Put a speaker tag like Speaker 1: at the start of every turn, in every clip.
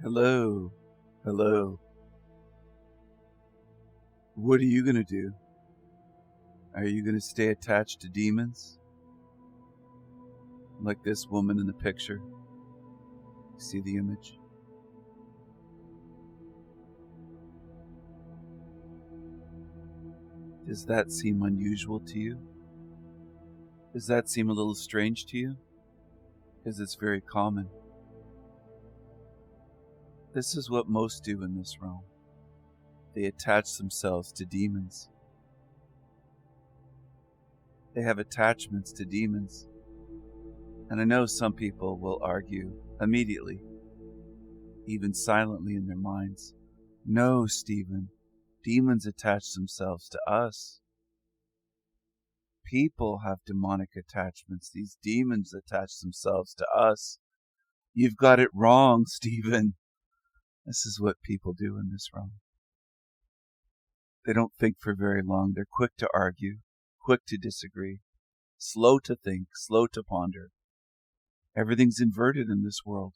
Speaker 1: Hello. Hello. What are you going to do? Are you going to stay attached to demons? Like this woman in the picture? See the image? Does that seem unusual to you? Does that seem a little strange to you? Because it's very common. This is what most do in this realm. They attach themselves to demons. They have attachments to demons. And I know some people will argue immediately, even silently in their minds, "No, Stephen, demons attach themselves to us. People have demonic attachments. These demons attach themselves to us. You've got it wrong, Stephen." This is what people do in this realm. They don't think for very long. They're quick to argue, quick to disagree, slow to think, slow to ponder. Everything's inverted in this world.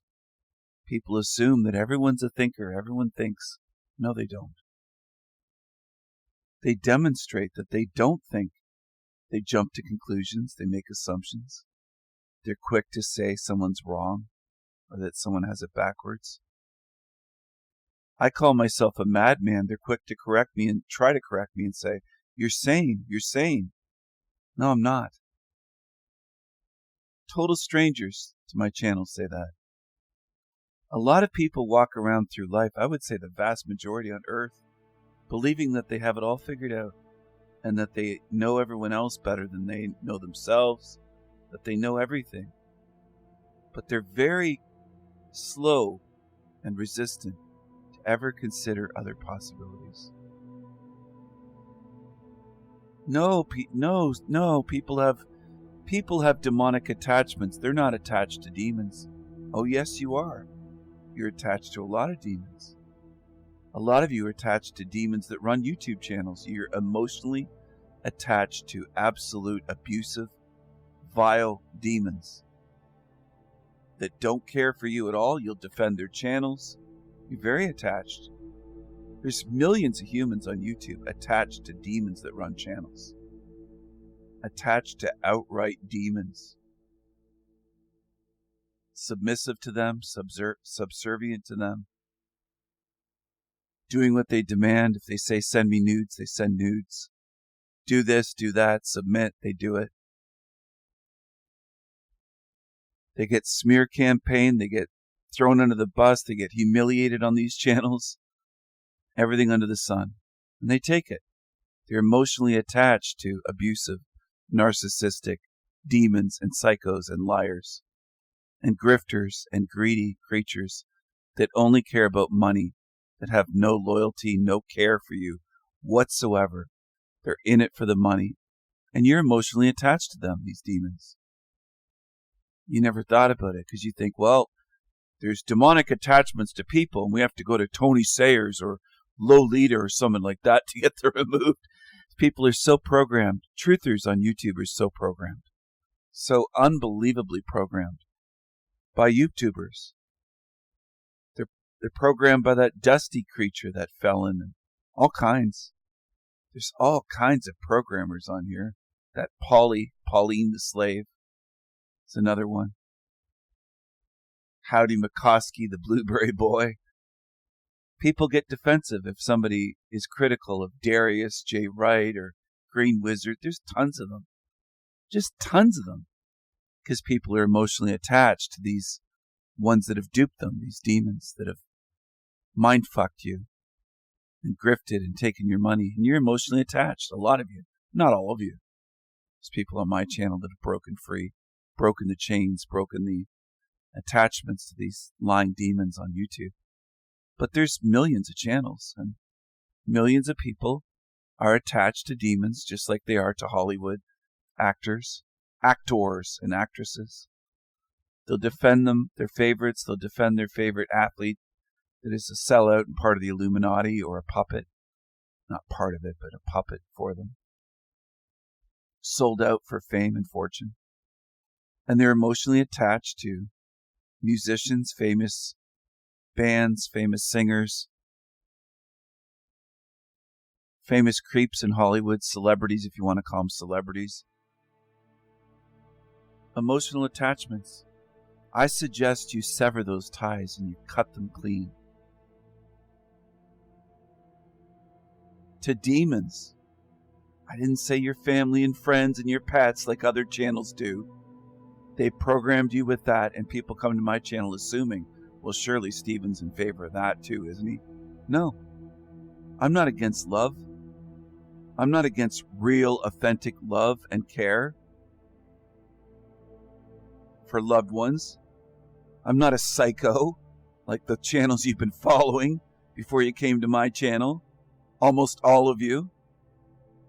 Speaker 1: People assume that everyone's a thinker. Everyone thinks. No, they don't. They demonstrate that they don't think. They jump to conclusions. They make assumptions. They're quick to say someone's wrong or that someone has it backwards. I call myself a madman. They're quick to correct me and try to correct me and say, "You're sane. You're sane." No, I'm not. Total strangers to my channel say that. A lot of people walk around through life, I would say the vast majority on earth, believing that they have it all figured out and that they know everyone else better than they know themselves, that they know everything. But they're very slow and resistant to ever consider other possibilities. No, people have demonic attachments. They're not attached to demons. Oh, yes, you are. You're attached to a lot of demons. A lot of you are attached to demons that run YouTube channels. You're emotionally attached to absolute abusive, vile demons that don't care for you at all. You'll defend their channels. You're very attached. There's millions of humans on YouTube attached to demons that run channels. Attached to outright demons. Submissive to them, subservient to them. Doing what they demand. If they say, "Send me nudes," they send nudes. Do this, do that, submit, they do it. They get smear campaigned, they get thrown under the bus, they get humiliated on these channels. Everything under the sun. And they take it. They're emotionally attached to abusive, narcissistic demons and psychos and liars and grifters and greedy creatures that only care about money, that have no loyalty, no care for you whatsoever. They're in it for the money. And you're emotionally attached to them, these demons. You never thought about it because you think, well, there's demonic attachments to people and we have to go to Tony Sayers or Lolita or someone like that to get them removed. People are so programmed. Truthers on YouTube are so programmed. So unbelievably programmed by YouTubers. They're programmed by that Dusty creature, that felon, and all kinds. There's all kinds of programmers on here. That Pauline the Slave is another one. Howdy McCoskey, the Blueberry Boy. People get defensive if somebody is critical of Darius J. Wright or Green Wizard. There's tons of them. Just tons of them. Because people are emotionally attached to these ones that have duped them, these demons that have mind-fucked you and grifted and taken your money. And you're emotionally attached, a lot of you. Not all of you. There's people on my channel that have broken free, broken the chains, broken the attachments to these lying demons on YouTube. But there's millions of channels, and millions of people are attached to demons just like they are to Hollywood actors and actresses. They'll defend them, their favorites. They'll defend their favorite athlete that is a sellout and part of the Illuminati or a puppet. Not part of it, but a puppet for them. Sold out for fame and fortune. And they're emotionally attached to musicians, famous bands, famous singers, famous creeps in Hollywood, celebrities, if you want to call them celebrities. Emotional attachments. I suggest you sever those ties and you cut them clean. To demons. I didn't say your family and friends and your pets like other channels do. They programmed you with that, and people come to my channel assuming, well, surely Stephen's in favor of that too, isn't he? No. I'm not against love. I'm not against real, authentic love and care for loved ones. I'm not a psycho like the channels you've been following before you came to my channel. Almost all of you.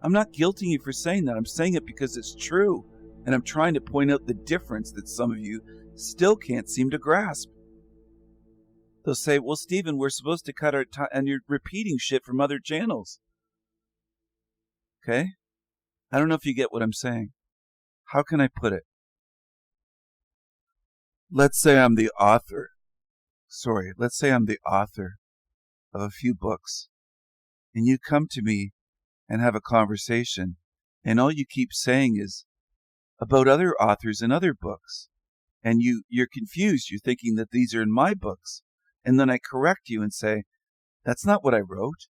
Speaker 1: I'm not guilting you for saying that. I'm saying it because it's true. And I'm trying to point out the difference that some of you still can't seem to grasp. They'll say, well, Stephen, we're supposed to cut our time, and you're repeating shit from other channels. Okay? I don't know if you get what I'm saying. How can I put it? Let's say I'm the author. Let's say I'm the author of a few books. And you come to me and have a conversation, and all you keep saying is about other authors and other books. And you're confused. You're thinking that these are in my books. And then I correct you and say, that's not what I wrote.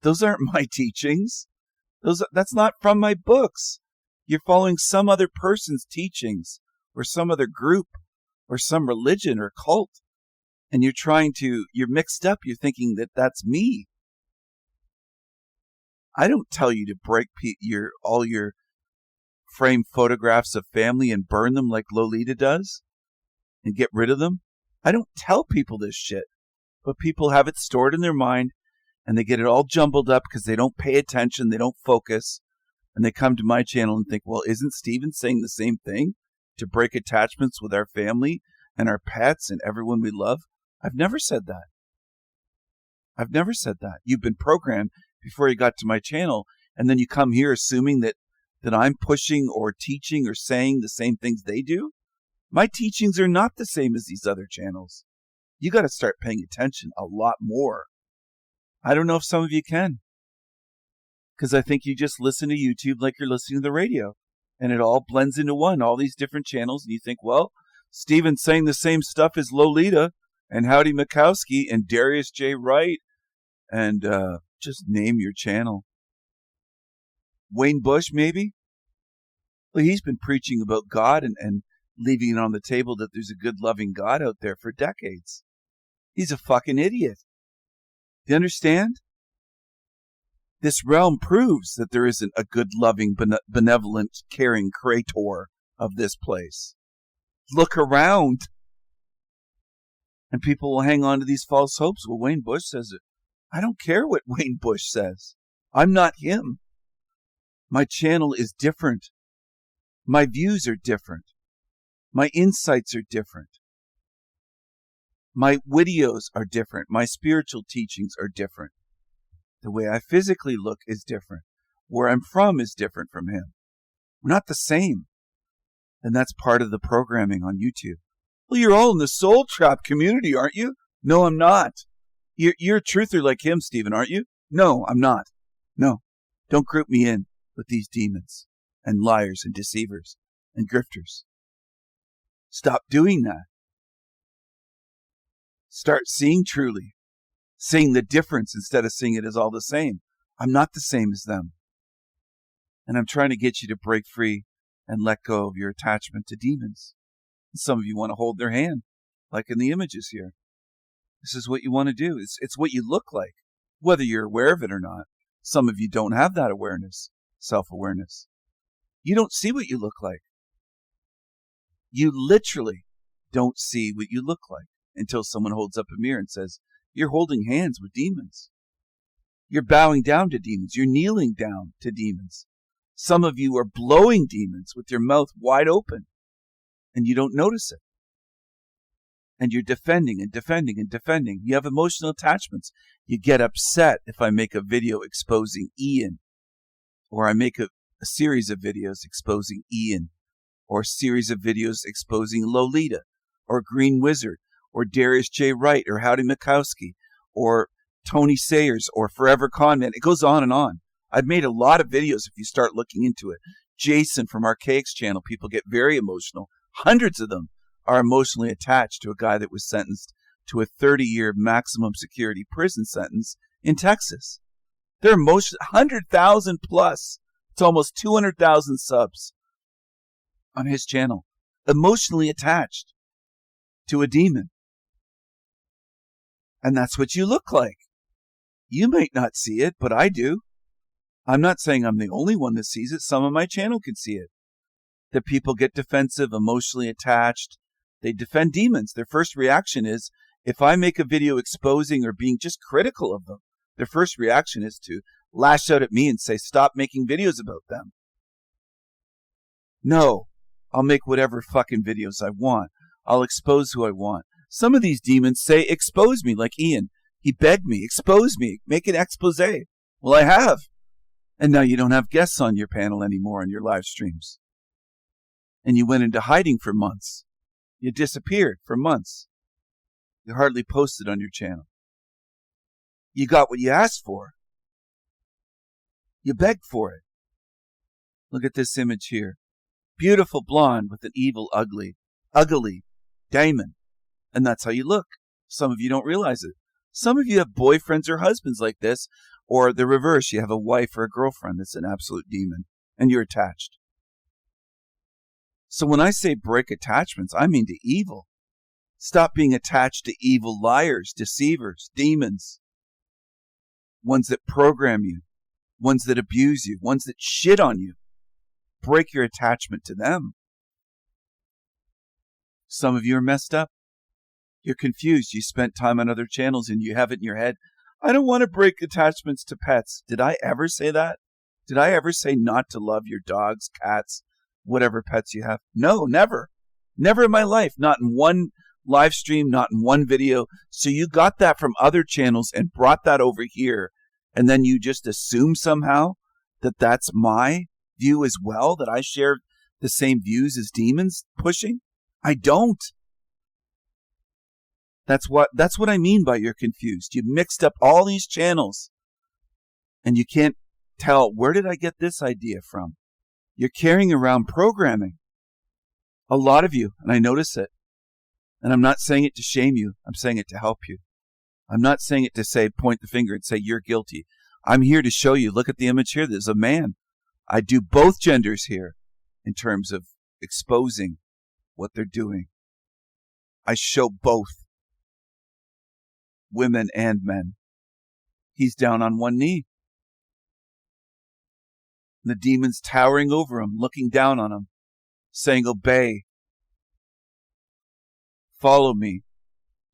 Speaker 1: Those aren't my teachings. That's not from my books. You're following some other person's teachings or some other group or some religion or cult. And you're mixed up. You're thinking that that's me. I don't tell you to break all your framed photographs of family and burn them like Lolita does and get rid of them. I don't tell people this shit, but people have it stored in their mind and they get it all jumbled up because they don't pay attention, they don't focus, and they come to my channel and think, well, isn't Stephen saying the same thing? To break attachments with our family and our pets and everyone we love? I've never said that. I've never said that. You've been programmed before you got to my channel, and then you come here assuming that I'm pushing or teaching or saying the same things they do. My teachings are not the same as these other channels. You got to start paying attention a lot more. I don't know if some of you can, because I think you just listen to YouTube like you're listening to the radio, and it all blends into one, all these different channels, and you think, well, Stephen's saying the same stuff as Lolita and Howdy Mikowski and Darius J. Wright and just name your channel. Wayne Bush, maybe? Well, he's been preaching about God and leaving it on the table that there's a good, loving God out there for decades. He's a fucking idiot. Do you understand? This realm proves that there isn't a good, loving, benevolent, caring creator of this place. Look around. And people will hang on to these false hopes. Well, Wayne Bush says it. I don't care what Wayne Bush says. I'm not him. My channel is different. My views are different. My insights are different. My videos are different. My spiritual teachings are different. The way I physically look is different. Where I'm from is different from him. We're not the same. And that's part of the programming on YouTube. Well, you're all in the Soul Trap community, aren't you? No, I'm not. You're a truther like him, Stephen, aren't you? No, I'm not. No, don't group me in with these demons and liars and deceivers and grifters. Stop doing that. Start seeing truly, seeing the difference instead of seeing it as all the same. I'm not the same as them. And I'm trying to get you to break free and let go of your attachment to demons. And some of you want to hold their hand, like in the images here. This is what you want to do. It's what you look like, whether you're aware of it or not. Some of you don't have that awareness, self-awareness. You don't see what you look like. You literally don't see what you look like until someone holds up a mirror and says, you're holding hands with demons. You're bowing down to demons. You're kneeling down to demons. Some of you are blowing demons with your mouth wide open, and you don't notice it. And you're defending and defending and defending. You have emotional attachments. You get upset if I make a video exposing Ian, or I make a series of videos exposing Ian, or a series of videos exposing Lolita, or Green Wizard, or Darius J. Wright, or Howdy Mikowski, or Tony Sayers, or Forever Conman. It goes on and on. I've made a lot of videos if you start looking into it. Jason from Archaic's channel, people get very emotional. Hundreds of them are emotionally attached to a guy that was sentenced to a 30-year maximum security prison sentence in Texas. They're 100,000 plus. It's almost 200,000 subs on his channel. Emotionally attached to a demon. And that's what you look like. You might not see it, but I do. I'm not saying I'm the only one that sees it. Some of my channel can see it. That people get defensive, emotionally attached. They defend demons. Their first reaction is, if I make a video exposing or being just critical of them, their first reaction is to lash out at me and say, stop making videos about them. No, I'll make whatever fucking videos I want. I'll expose who I want. Some of these demons say, expose me, like Ian. He begged me, expose me, make an expose. Well, I have. And now you don't have guests on your panel anymore on your live streams. And you went into hiding for months. You disappeared for months. You hardly posted on your channel. You got what you asked for. You begged for it. Look at this image here. Beautiful blonde with an evil, ugly demon. And that's how you look. Some of you don't realize it. Some of you have boyfriends or husbands like this, or the reverse. You have a wife or a girlfriend that's an absolute demon, and you're attached. So when I say break attachments, I mean to evil. Stop being attached to evil liars, deceivers, demons. Ones that program you, ones that abuse you, ones that shit on you. Break your attachment to them. Some of you are messed up. You're confused. You spent time on other channels and you have it in your head. I don't want to break attachments to pets. Did I ever say that? Did I ever say not to love your dogs, cats, whatever pets you have? No, never. Never in my life. Not in one live stream, not in one video. So you got that from other channels and brought that over here. And then you just assume somehow that that's my view as well, that I share the same views as demons pushing. I don't. That's what I mean by you're confused. You mixed up all these channels and you can't tell, where did I get this idea from? You're carrying around programming. A lot of you, and I notice it. And I'm not saying it to shame you. I'm saying it to help you. I'm not saying it to say, point the finger and say you're guilty. I'm here to show you, look at the image here. There's a man. I do both genders here in terms of exposing what they're doing. I show both. Women and men. He's down on one knee. The demon's towering over him, looking down on him, saying, obey. Follow me.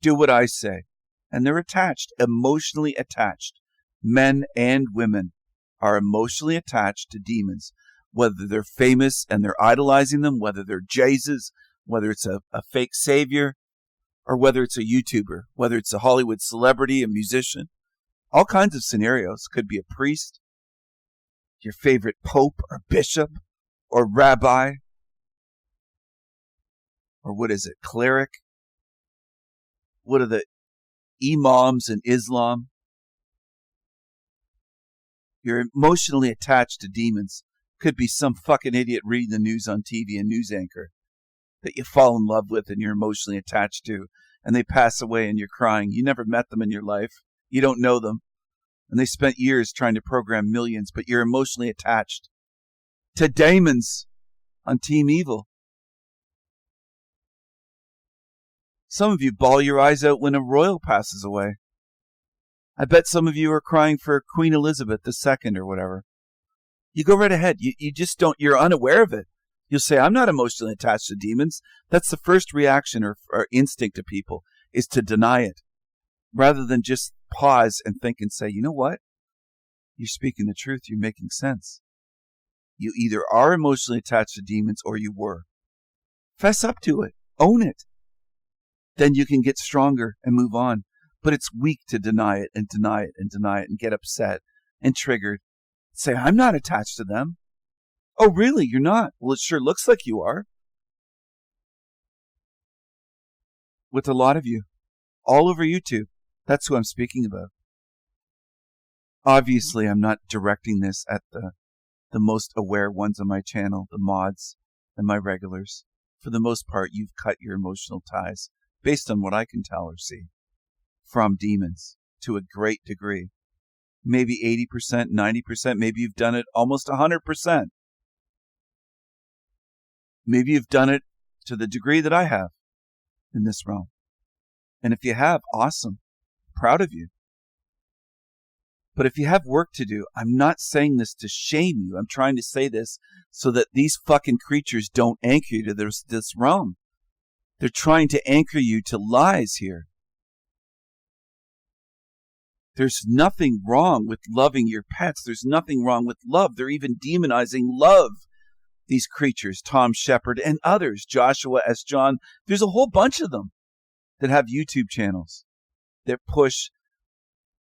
Speaker 1: Do what I say. And they're attached, emotionally attached. Men and women are emotionally attached to demons, whether they're famous and they're idolizing them, whether they're Jesus, whether it's a fake savior, or whether it's a YouTuber, whether it's a Hollywood celebrity, a musician. All kinds of scenarios. Could be a priest, your favorite pope or bishop or rabbi, or what is it, cleric? What are the imams in Islam? You're emotionally attached to demons. Could be some fucking idiot reading the news on TV, a news anchor that you fall in love with and you're emotionally attached to, and they pass away and you're crying. You never met them in your life. You don't know them. And they spent years trying to program millions, but you're emotionally attached to demons on Team Evil. Some of you bawl your eyes out when a royal passes away. I bet some of you are crying for Queen Elizabeth II or whatever. You go right ahead. You just don't, you're unaware of it. You'll say, I'm not emotionally attached to demons. That's the first reaction or instinct of people, is to deny it, rather than just pause and think and say, you know what? You're speaking the truth. You're making sense. You either are emotionally attached to demons or you were. Fess up to it. Own it. Then you can get stronger and move on. But it's weak to deny it and deny it and deny it and get upset and triggered. Say, I'm not attached to them. Oh, really? You're not? Well, it sure looks like you are. with a lot of you all over YouTube. That's who I'm speaking about. Obviously, I'm not directing this at the most aware ones on my channel, the mods and my regulars. For the most part, you've cut your emotional ties, based on what I can tell or see, from demons to a great degree. Maybe 80%, 90%, maybe you've done it almost 100%. Maybe you've done it to the degree that I have in this realm. And if you have, awesome. Proud of you. But if you have work to do, I'm not saying this to shame you. I'm trying to say this so that these fucking creatures don't anchor you to this realm. They're trying to anchor you to lies here. There's nothing wrong with loving your pets. There's nothing wrong with love. They're even demonizing love. These creatures, Tom Shepard and others, Joshua S. John, there's a whole bunch of them that have YouTube channels that push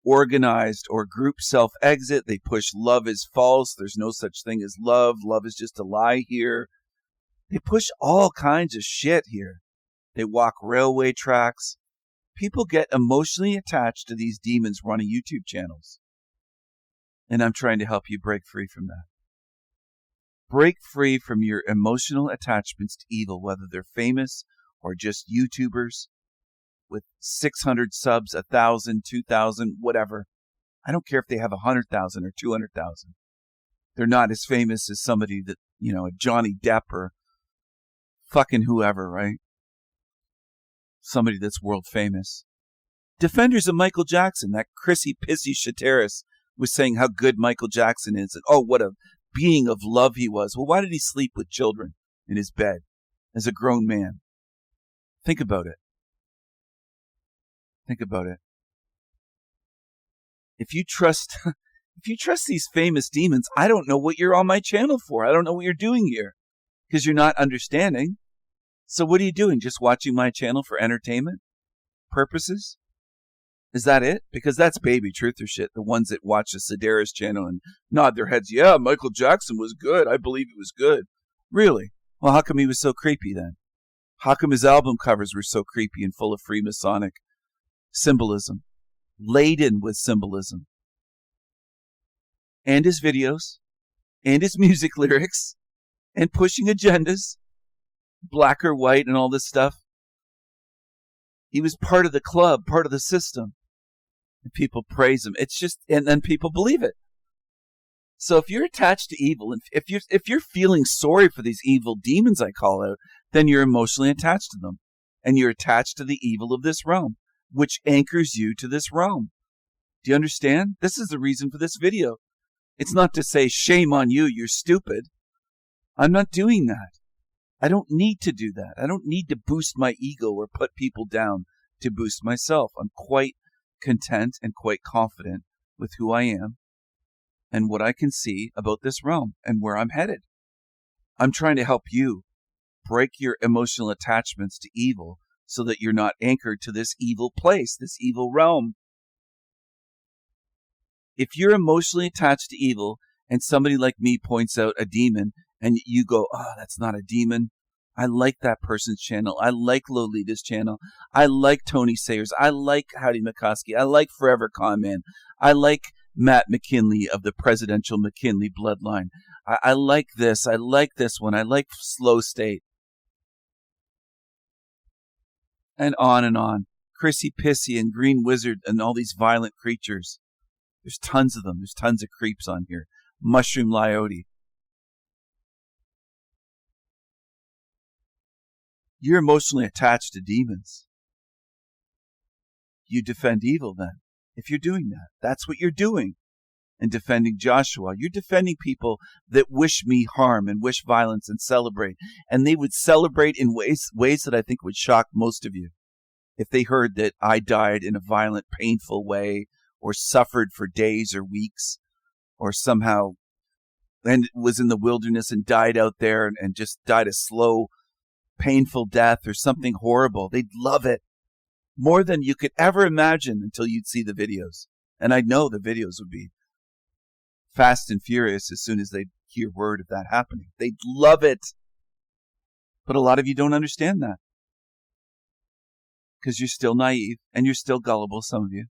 Speaker 1: organized or group self-exit. They push love is false. There's no such thing as love. Love is just a lie here. They push all kinds of shit here. They walk railway tracks. People get emotionally attached to these demons running YouTube channels. And I'm trying to help you break free from that. Break free from your emotional attachments to evil, whether they're famous or just YouTubers with 600 subs, 1,000, 2,000, whatever. I don't care if they have 100,000 or 200,000. They're not as famous as somebody that, a Johnny Depp or fucking whoever, right? Somebody that's world famous. Defenders of Michael Jackson, that Chrissy Pissy Shateris was saying how good Michael Jackson is. And what a being of love he was. Well, why did he sleep with children in his bed as a grown man? Think about it. Think about it. If you trust these famous demons, I don't know what you're on my channel for. I don't know what you're doing here because you're not understanding. So what are you doing? Just watching my channel for entertainment purposes? Is that it? Because that's baby truther shit. The ones that watch the Sedaris channel and nod their heads. Yeah, Michael Jackson was good. I believe he was good. Really? Well, how come he was so creepy then? How come his album covers were so creepy and full of Freemasonic symbolism? Laden with symbolism. And his videos. And his music lyrics. And pushing agendas. Black or white and all this stuff. He was part of the club, part of the system. And people praise him. It's just, and then people believe it. So if you're attached to evil, and if you're feeling sorry for these evil demons I call out, then you're emotionally attached to them. And you're attached to the evil of this realm, which anchors you to this realm. Do you understand? This is the reason for this video. It's not to say, shame on you, you're stupid. I'm not doing that. I don't need to do that. I don't need to boost my ego or put people down to boost myself. I'm quite content and quite confident with who I am and what I can see about this realm and where I'm headed. I'm trying to help you break your emotional attachments to evil so that you're not anchored to this evil place, this evil realm. If you're emotionally attached to evil and somebody like me points out a demon and you go, oh, that's not a demon. I like that person's channel. I like Lolita's channel. I like Tony Sayers. I like Howdy McCoskey. I like Forever Conman. I like Matt McKinley of the presidential McKinley bloodline. I like this. I like this one. I like Slow State. And on and on. Chrissy Pissy and Green Wizard and all these violent creatures. There's tons of them. There's tons of creeps on here. Mushroom Lyote. You're emotionally attached to demons. You defend evil then. If you're doing that, that's what you're doing. And defending Joshua, you're defending people that wish me harm and wish violence and celebrate. And they would celebrate in ways that I think would shock most of you. If they heard that I died in a violent, painful way or suffered for days or weeks or somehow and was in the wilderness and died out there and just died a slow, painful death or something horrible. They'd love it more than you could ever imagine until you'd see the videos. And I know the videos would be fast and furious as soon as they'd hear word of that happening. They'd love it. But a lot of you don't understand that because you're still naive and you're still gullible, some of you.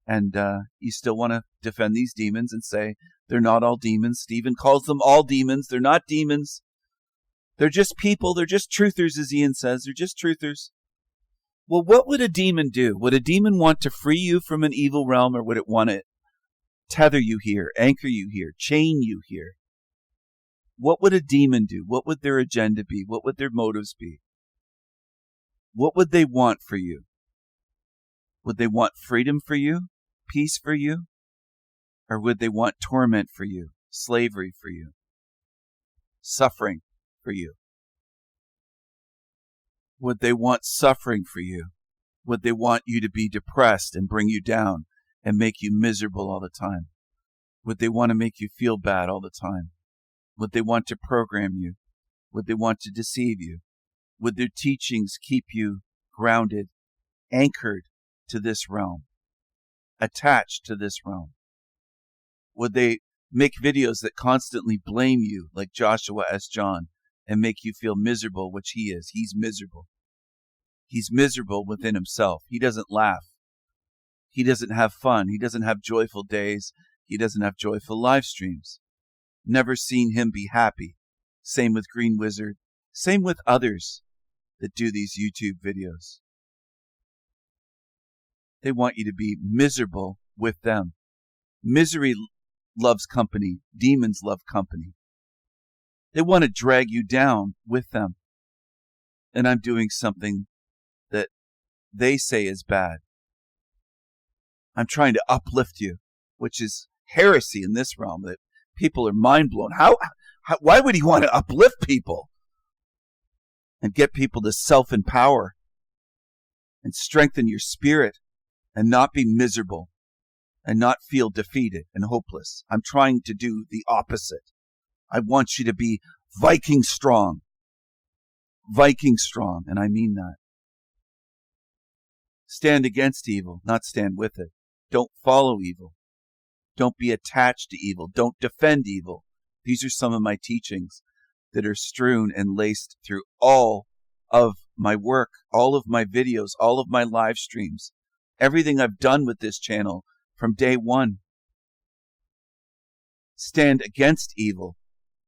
Speaker 1: And you still want to defend these demons and say they're not all demons. Stephen calls them all demons. They're not demons. They're just people. They're just truthers, as Ian says. They're just truthers. Well, what would a demon do? Would a demon want to free you from an evil realm, or would it want to tether you here, anchor you here, chain you here? What would a demon do? What would their agenda be? What would their motives be? What would they want for you? Would they want freedom for you? Peace for you? Or would they want torment for you? Slavery for you? Suffering for you? Would they want suffering for you? Would they want you to be depressed and bring you down and make you miserable all the time? Would they want to make you feel bad all the time? Would they want to program you? Would they want to deceive you? Would their teachings keep you grounded, anchored to this realm, attached to this realm? Would they make videos that constantly blame you, like Joshua S. John, and make you feel miserable, which he is? He's miserable. He's miserable within himself. He doesn't laugh. He doesn't have fun. He doesn't have joyful days. He doesn't have joyful live streams. Never seen him be happy. Same with Green Wizard. Same with others that do these YouTube videos. They want you to be miserable with them. Misery loves company. Demons love company. They want to drag you down with them. And I'm doing something that they say is bad. I'm trying to uplift you, which is heresy in this realm, that people are mind blown. Why would he want to uplift people and get people to self-empower and strengthen your spirit and not be miserable and not feel defeated and hopeless? I'm trying to do the opposite. I want you to be Viking strong. Viking strong, and I mean that. Stand against evil, not stand with it. Don't follow evil. Don't be attached to evil. Don't defend evil. These are some of my teachings that are strewn and laced through all of my work, all of my videos, all of my live streams, everything I've done with this channel from day one. Stand against evil.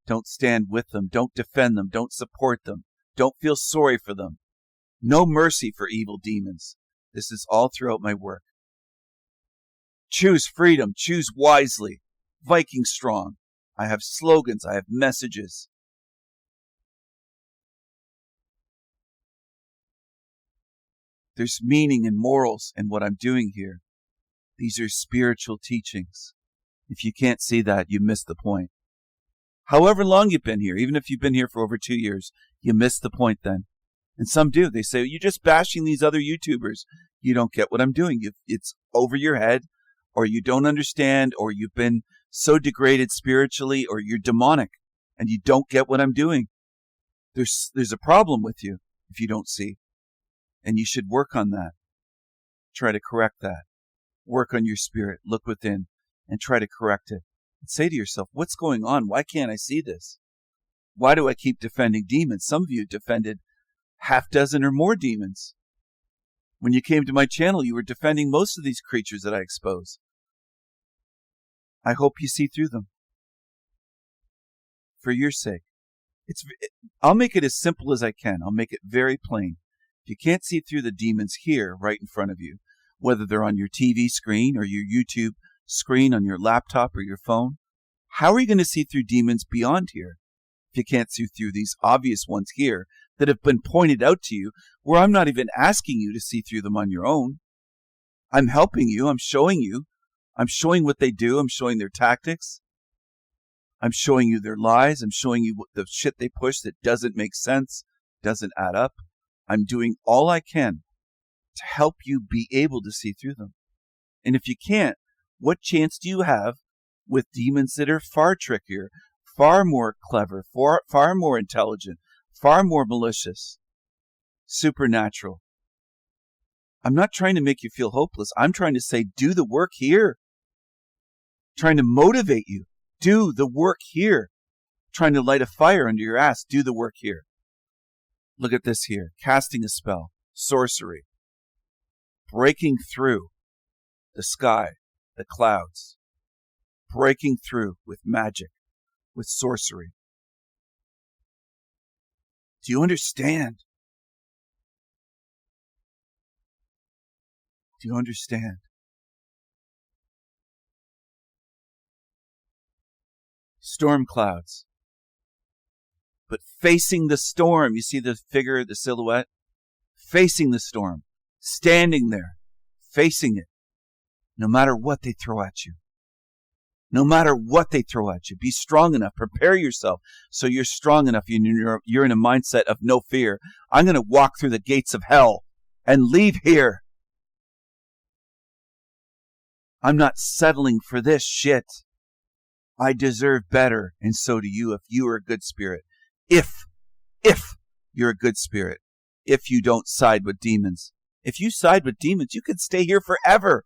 Speaker 1: Don't stand with them. Don't defend them. Don't support them. Don't feel sorry for them. No mercy for evil demons. This is all throughout my work. Choose freedom. Choose wisely. Viking strong. I have slogans. I have messages. There's meaning and morals in what I'm doing here. These are spiritual teachings. If you can't see that, you miss the point. However long you've been here, even if you've been here for over 2 years, you miss the point then. And some do. They say, you're just bashing these other YouTubers. You don't get what I'm doing. It's over your head, or you don't understand, or you've been so degraded spiritually, or you're demonic, and you don't get what I'm doing. There's a problem with you if you don't see. And you should work on that. Try to correct that. Work on your spirit. Look within and try to correct it. And say to yourself, what's going on? Why can't I see this? Why do I keep defending demons? Some of you defended half dozen or more demons. When you came to my channel, you were defending most of these creatures that I expose. I hope you see through them. For your sake. I'll make it as simple as I can. I'll make it very plain. If you can't see through the demons here, right in front of you, whether they're on your TV screen or your YouTube screen on your laptop or your phone, how are you going to see through demons beyond here? If you can't see through these obvious ones here that have been pointed out to you, where I'm not even asking you to see through them on your own. I'm helping you. I'm showing you. I'm showing what they do. I'm showing their tactics. I'm showing you their lies. I'm showing you the shit they push that doesn't make sense, doesn't add up. I'm doing all I can to help you be able to see through them. And if you can't, what chance do you have with demons that are far trickier, far more clever, far more intelligent, far more malicious, supernatural? I'm not trying to make you feel hopeless. I'm trying to say, do the work here. Trying to motivate you. Do the work here. Trying to light a fire under your ass. Do the work here. Look at this here. Casting a spell. Sorcery. breaking through the sky, the clouds, breaking through with magic, with sorcery. Do you understand? Do you understand? Storm clouds. But facing the storm, you see the figure, the silhouette? Facing the storm, standing there, facing it, no matter what they throw at you. No matter what they throw at you, be strong enough. Prepare yourself so you're strong enough. You're in a mindset of no fear. I'm going to walk through the gates of hell and leave here. I'm not settling for this shit. I deserve better, and so do you if you are a good spirit. If you're a good spirit. If you don't side with demons. If you side with demons, you could stay here forever.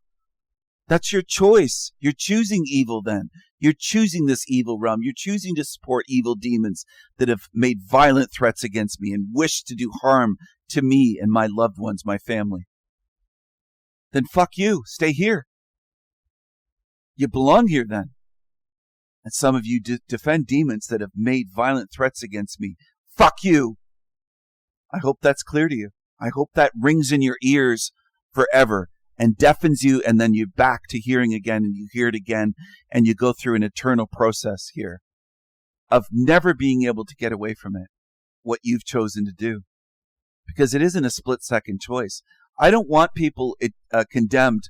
Speaker 1: That's your choice. You're choosing evil then. You're choosing this evil realm. You're choosing to support evil demons that have made violent threats against me and wish to do harm to me and my loved ones, my family. Then fuck you. Stay here. You belong here then. And some of you defend demons that have made violent threats against me. Fuck you. I hope that's clear to you. I hope that rings in your ears forever and deafens you, and then you're back to hearing again, and you hear it again, and you go through an eternal process here of never being able to get away from it, what you've chosen to do. Because it isn't a split-second choice. I don't want people condemned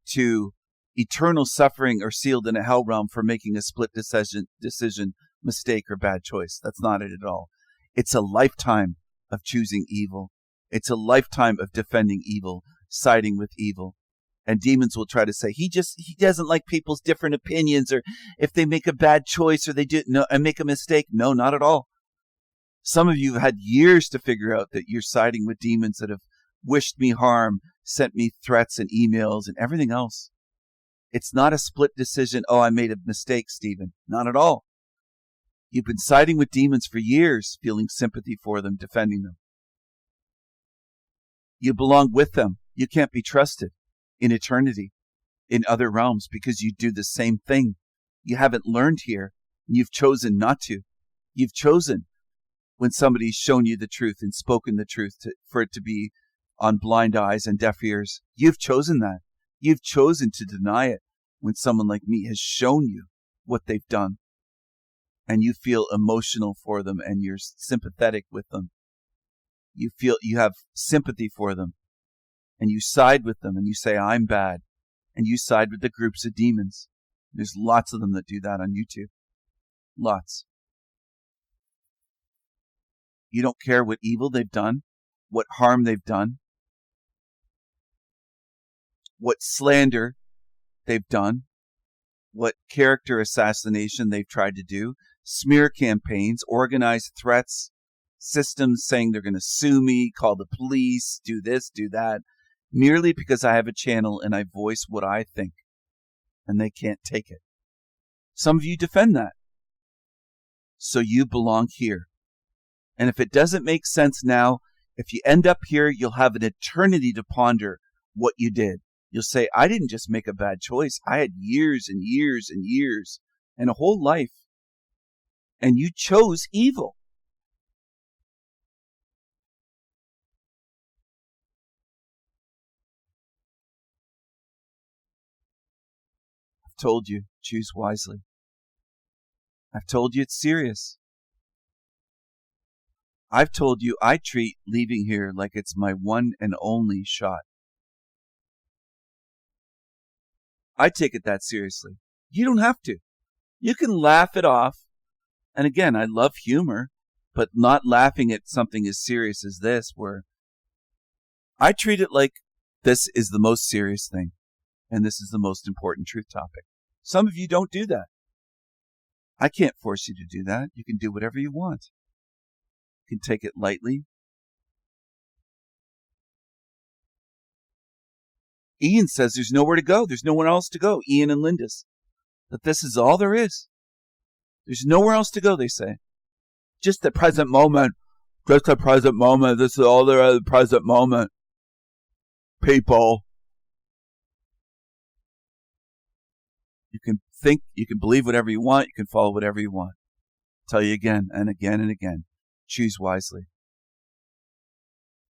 Speaker 1: to eternal suffering or sealed in a hell realm for making a split decision, mistake, or bad choice. That's not it at all. It's a lifetime of choosing evil. It's a lifetime of defending evil, siding with evil. And demons will try to say, he doesn't like people's different opinions, or if they make a bad choice or they make a mistake. No, not at all. Some of you have had years to figure out that you're siding with demons that have wished me harm, sent me threats and emails and everything else. It's not a split decision. Oh, I made a mistake, Stephen. Not at all. You've been siding with demons for years, feeling sympathy for them, defending them. You belong with them. You can't be trusted in eternity, in other realms, because you do the same thing. You haven't learned here. You've chosen not to. You've chosen, when somebody's shown you the truth and spoken the truth, for it to be on blind eyes and deaf ears. You've chosen that. You've chosen to deny it when someone like me has shown you what they've done. And you feel emotional for them and you're sympathetic with them. You feel you have sympathy for them. And you side with them and you say, I'm bad. And you side with the groups of demons. There's lots of them that do that on YouTube. Lots. You don't care what evil they've done, what harm they've done, what slander they've done, what character assassination they've tried to do, smear campaigns, organized threats, systems saying they're going to sue me, call the police, do this, do that, merely because I have a channel and I voice what I think, and they can't take it. Some of you defend that. So you belong here. And if it doesn't make sense now, if you end up here, you'll have an eternity to ponder what you did. You'll say, I didn't just make a bad choice. I had years and years and years and a whole life. And you chose evil. I've told you, choose wisely. I've told you it's serious. I've told you I treat leaving here like it's my one and only shot. I take it that seriously. You don't have to. You can laugh it off. And again, I love humor, but not laughing at something as serious as this, where I treat it like this is the most serious thing. And this is the most important truth topic. Some of you don't do that. I can't force you to do that. You can do whatever you want. You can take it lightly. Ian says there's nowhere to go. There's no one else to go. Ian and Lindis. That this is all there is. There's nowhere else to go, they say. Just the present moment. Just the present moment. This is all there is, the present moment. people. You can think, you can believe whatever you want, you can follow whatever you want. Tell you again and again and again. Choose wisely.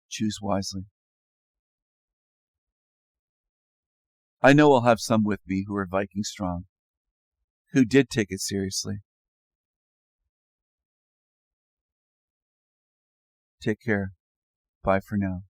Speaker 1: Choose wisely. I know I'll have some with me who are Viking strong, who did take it seriously. Take care. Bye for now.